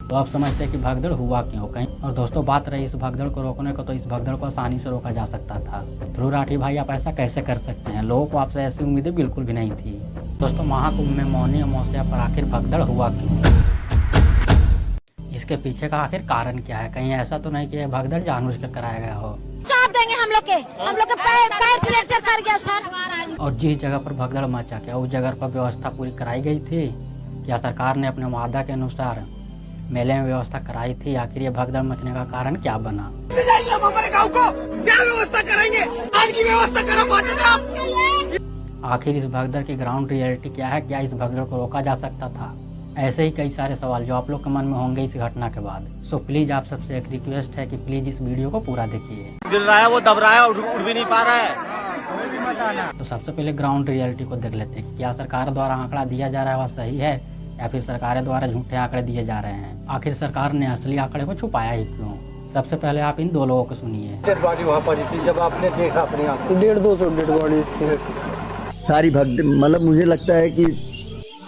तो आप समझते हैं कि भगदड़ हुआ क्यों कहीं। और दोस्तों बात रही इस भगदड़ को रोकने को, तो इस भगदड़ को आसानी से रोका जा सकता था। ध्रुव राठी भाई आप ऐसा कैसे कर सकते हैं, लोगों को आपसे ऐसी उम्मीदें बिल्कुल भी नहीं थी। दोस्तों महाकुंभ में मौनी अमावस्या पर आखिर भगदड़ हुआ क्यों, इसके पीछे का आखिर कारण क्या है। कहीं ऐसा तो नहीं कि यह भगदड़ जानबूझकर कराया गया हो। चाप देंगे हम लोग के पैर फ्रैक्चर कर गया सर। और जिस जगह पर भगदड़ मचा क्या उस जगह पर व्यवस्था पूरी कराई गई थी, क्या सरकार ने अपने वादा के अनुसार मेले में व्यवस्था कराई थी। आखिर ये भगदड़ मचने का कारण क्या बना। हमारे गांव को क्या व्यवस्था करेंगे, आज की व्यवस्था करा पाते थे आप। आखिर इस भगदड़ की ग्राउंड रियलिटी क्या है, क्या इस भगदड़ को रोका जा सकता था। ऐसे ही कई सारे सवाल जो आप लोग के मन में होंगे इस घटना के बाद। सो प्लीज आप सबसे एक रिक्वेस्ट है कि प्लीज इस वीडियो को पूरा देखिए। गिर रहा है, वो दब रहा है, उठ भी नहीं पा रहा है। तो सबसे पहले ग्राउंड रियलिटी को देख लेते हैं कि क्या सरकार द्वारा आंकड़ा दिया जा रहा है वह सही है या फिर सरकार द्वारा झूठे आंकड़े दिए जा रहे हैं। आखिर सरकार ने असली आंकड़े को छुपाया ही क्यों। सबसे पहले आप इन दो लोगों को सुनिए। डेड बॉडी वहाँ पड़ी थी, जब आपने देखा अपनी आंखों 150-200 डेड बॉडीज थी। सारी भगदड़ मतलब मुझे लगता है कि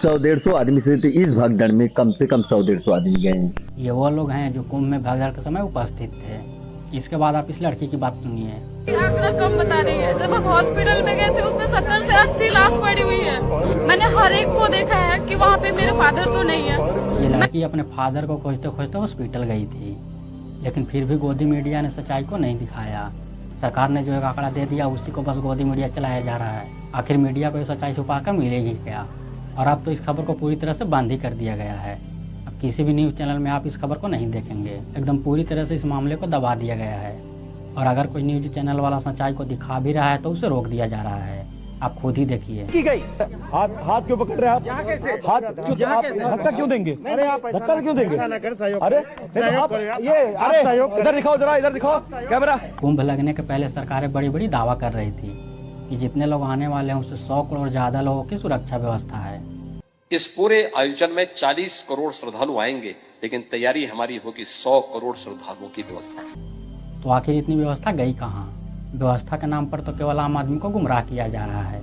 100-150 आदमी से तो इस भगदड़ में कम से कम 100-150 आदमी गए हैं। ये वो लोग हैं जो कुंभ में भगदड़ के समय उपस्थित थे। इसके बाद आप इस लड़की की बात सुनिए। आंकड़ा कम बता रही है। जब हम हॉस्पिटल में गए थे उसमें 70 से 80 लाश पड़ी हुई है। मैंने हर एक को देखा है कि वहाँ पे मेरे फादर तो नहीं है। ये लड़की अपने फादर को खोजते खोजते हॉस्पिटल गई थी, लेकिन फिर भी गोदी मीडिया ने सच्चाई को नहीं दिखाया। सरकार ने जो एक आंकड़ा दे दिया उसी को बस गोदी मीडिया चलाया जा रहा है। आखिर मीडिया को सच्चाई छुपाकर मिलेगी क्या। और अब तो इस खबर को पूरी तरह से बंद ही कर दिया गया है। अब किसी भी न्यूज़ चैनल में आप इस खबर को नहीं देखेंगे। एकदम पूरी तरह से इस मामले को दबा दिया गया है। और अगर कोई न्यूज़ चैनल वाला सच्चाई को दिखा भी रहा है तो उसे रोक दिया जा रहा है। आप खुद ही देखिए। की गई हाथ क्यों पकड़ रहे हैं आप, हाथ धक्का क्यों देंगे, धक्का क्यों देंगे। अरे इधर दिखाओ, जरा इधर दिखाओ कैमरा। कुंभ लगने के पहले सरकारें बड़ी बड़ी दावा कर रही थी कि जितने लोग आने वाले हैं उससे 100 करोड़ ज्यादा लोगों की सुरक्षा व्यवस्था है। इस पूरे आयोजन में 40 करोड़ श्रद्धालु आएंगे, लेकिन तैयारी हमारी होगी 100 करोड़ श्रद्धालुओं की व्यवस्था। तो आखिर इतनी व्यवस्था गई कहाँ। व्यवस्था के नाम पर तो केवल आम आदमी को गुमराह किया जा रहा है।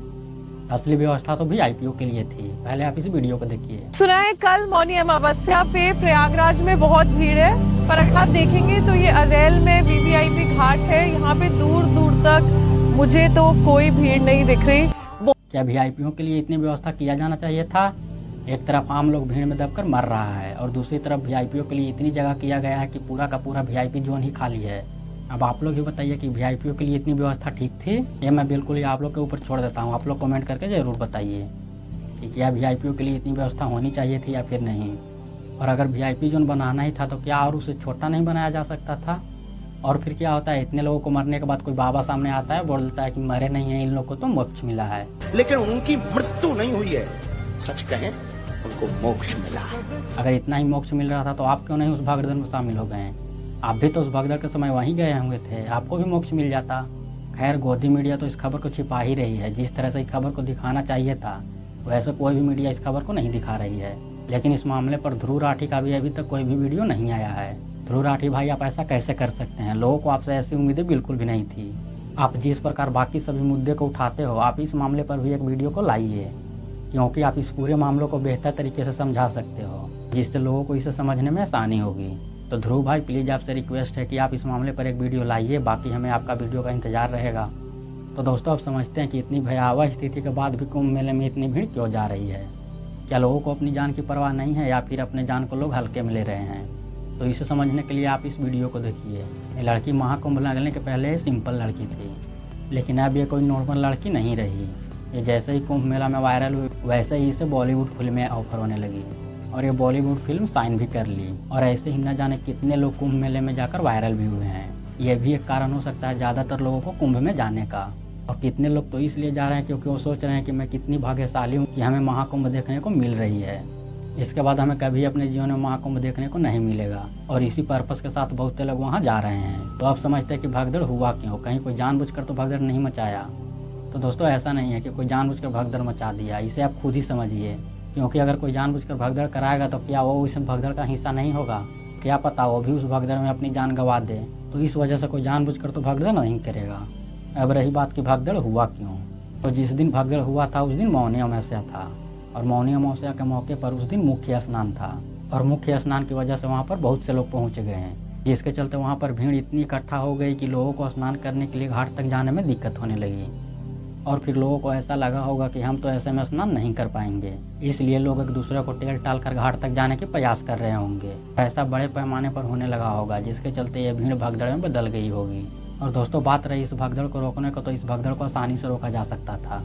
असली व्यवस्था तो वीआईपीओ के लिए थी। पहले आप इस वीडियो को देखिए। सुना है कल मौनी अमावस्या पे प्रयागराज में बहुत भीड़ है, पर अगर आप देखेंगे तो ये अरेल में वीवीआईपी घाट है। यहाँ पे दूर दूर तक मुझे तो कोई भीड़ नहीं दिख रही। क्या वीआईपीओ के लिए इतनी व्यवस्था किया जाना चाहिए था। एक तरफ आम लोग भीड़ में दबकर मर रहा है और दूसरी तरफ वीआईपीओ के लिए इतनी जगह किया गया है कि पूरा का पूरा वीआईपी जोन ही खाली है। अब आप लोग ही बताइए कि वीआईपीओ के लिए इतनी व्यवस्था ठीक थी। ये मैं बिल्कुल ही आप लोग के ऊपर छोड़ देता हूँ। आप लोग कमेंट करके ज़रूर बताइए कि क्या वीआईपीओ के लिए इतनी व्यवस्था होनी चाहिए थी या फिर नहीं। और अगर वीआईपी जोन बनाना ही था तो क्या और उसे छोटा नहीं बनाया जा सकता था। और फिर क्या होता है, इतने लोगों को मरने के बाद कोई बाबा सामने आता है बोलता है कि मरे नहीं है, इन लोगों को तो मोक्ष मिला है। लेकिन उनकी मृत्यु नहीं हुई है, सच कहें उनको मोक्ष मिला। अगर इतना ही मोक्ष मिल रहा था तो आप क्यों नहीं उस भगदड़ में शामिल हो गए। आप भी तो उस भगदड़ के समय वहीं गए हुए थे, आपको भी मोक्ष मिल जाता। खैर गोदी मीडिया तो इस खबर को छिपा ही रही है। जिस तरह से इस खबर को दिखाना चाहिए था वैसे कोई भी मीडिया इस खबर को नहीं दिखा रही है। लेकिन इस मामले पर ध्रुव राठी का भी अभी तक कोई भी वीडियो नहीं आया है। ध्रुव राठी भाई आप ऐसा कैसे कर सकते हैं, लोगों को आपसे ऐसी उम्मीदें बिल्कुल भी नहीं थी। आप जिस प्रकार बाकी सभी मुद्दे को उठाते हो आप इस मामले पर भी एक वीडियो को लाइए, क्योंकि आप इस पूरे मामलों को बेहतर तरीके से समझा सकते हो जिससे लोगों को इसे समझने में आसानी होगी। तो ध्रुव भाई प्लीज़ आपसे रिक्वेस्ट है कि आप इस मामले पर एक वीडियो लाइए, बाकी हमें आपका वीडियो का इंतजार रहेगा। तो दोस्तों आप समझते हैं कि इतनी भयावह स्थिति के बाद भी कुंभ मेले में इतनी भीड़ क्यों जा रही है। क्या लोगों को अपनी जान की परवाह नहीं है या फिर अपने जान को लोग हल्के में ले रहे हैं। तो इसे समझने के लिए आप इस वीडियो को देखिए। ये लड़की महाकुंभ लगने के पहले सिंपल लड़की थी, लेकिन अब ये कोई नॉर्मल लड़की नहीं रही। ये जैसे ही कुंभ मेला में वायरल हुई वैसे ही इसे बॉलीवुड फिल्में ऑफर होने लगी और ये बॉलीवुड फिल्म साइन भी कर ली। और ऐसे ही न जाने कितने लोग कुंभ मेले में जाकर वायरल भी हुए हैं। ये भी एक कारण हो सकता है ज़्यादातर लोगों को कुंभ में जाने का। और कितने लोग तो इसलिए जा रहे हैं क्योंकि वो सोच रहे हैं कि मैं कितनी भाग्यशाली हूँ कि हमें महाकुंभ देखने को मिल रही है। इसके बाद हमें कभी अपने जीवन में महाकुंभ देखने को नहीं मिलेगा। और इसी पर्पस के साथ बहुत से लोग वहाँ जा रहे हैं। तो आप समझते हैं कि भगदड़ हुआ क्यों, कहीं कोई जानबूझकर तो भगदड़ नहीं मचाया। तो दोस्तों ऐसा नहीं है कि कोई जानबूझकर भगदड़ मचा दिया, इसे आप खुद ही समझिए। क्योंकि अगर कोई जानबूझकर भगदड़ कराएगा तो क्या वो उस भगदड़ का हिस्सा नहीं होगा। क्या पता वो भी उस भगदड़ में अपनी जान गंवा दे। तो इस वजह से कोई जानबूझकर तो भगदड़ नहीं करेगा। अब रही बात कि भगदड़ हुआ क्यों, तो जिस दिन भगदड़ हुआ था उस दिन मौनी अमावस्या था और मौनी अमावस्या के मौके पर उस दिन मुख्य स्नान था। और मुख्य स्नान की वजह से वहाँ पर बहुत से लोग पहुँच गए हैं, जिसके चलते वहाँ पर भीड़ इतनी इकट्ठा हो गई कि लोगों को स्नान करने के लिए घाट तक जाने में दिक्कत होने लगी। और फिर लोगों को ऐसा लगा होगा कि हम तो ऐसे में स्नान नहीं कर पाएंगे, इसलिए लोग एक दूसरे को टेल टाल कर घाट तक जाने के प्रयास कर रहे होंगे। ऐसा बड़े पैमाने पर होने लगा होगा, जिसके चलते ये भीड़ भगदड़ में बदल गई होगी। और दोस्तों, बात रही इस भगदड़ को रोकने को, तो इस भगदड़ को आसानी से रोका जा सकता था,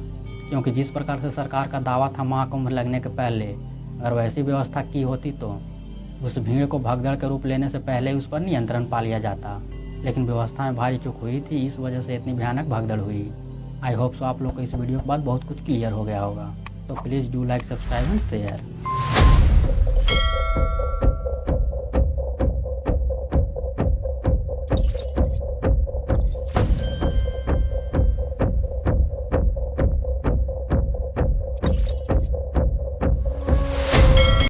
क्योंकि जिस प्रकार से सरकार का दावा था महाकुंभ लगने के पहले, अगर वैसी व्यवस्था की होती तो उस भीड़ को भगदड़ के रूप लेने से पहले उस पर नियंत्रण पा लिया जाता। लेकिन व्यवस्था में भारी चूक हुई थी, इस वजह से इतनी भयानक भगदड़ हुई। आई होप सो आप लोग को इस वीडियो के बाद बहुत कुछ क्लियर हो गया होगा। तो please do like, subscribe and share.